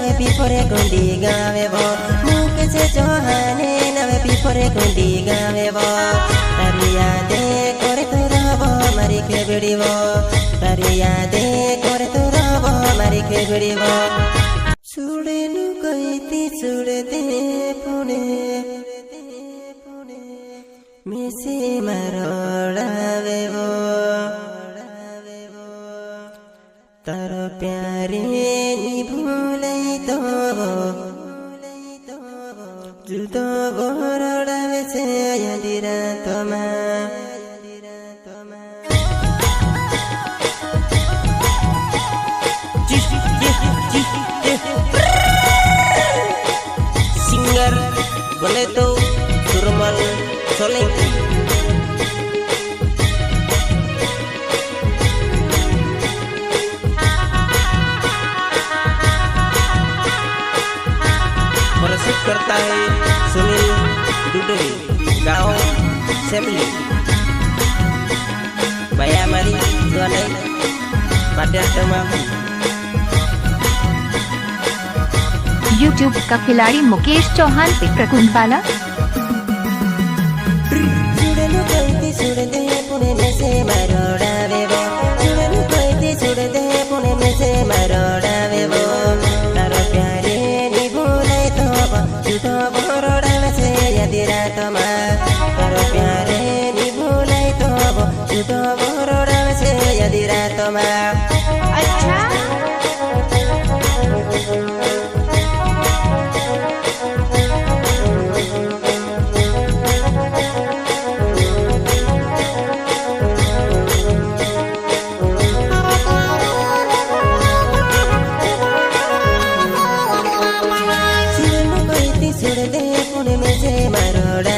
नवे पिपरे कुंडी गावे वो मुख से चौहाने नवे पिपरे कुंडी गावे वो तारी यादे करे तो रहो मारी खेबड़ी वो तारी यादे करे तो रहो मारी खेबड़ी वो सुड़े नु कहती सुड़ते पुणे मिसे मरोड़ावे वो तारो प्यारे नी भूलै तो जुदो बोरोड़ावे से यदिरा तोमा सिंगर बोले तो सुरमल सोलंकी प्रस्तुत करता है सुनील दुडोली गाँव सेमली Baya Mari Duanai pada Temaku। YouTube का खिलाड़ी मुकेश चौहान पे प्रकुंडवाला सुड़नु कहती सुड़दे पुणे में से मरोड़ावे वो सुड़नु कहती सुड़दे पुणे में से मरोड़ावे वो तारो प्यारे नी भूलै तो जुदो बोरोड़ावे से यदि रात मा तारो प्यारे नी भूलै तो जुदो बोरोड़ावे से यदि रात मा अच्छा सुड़दे पुणे में से मरोड़ा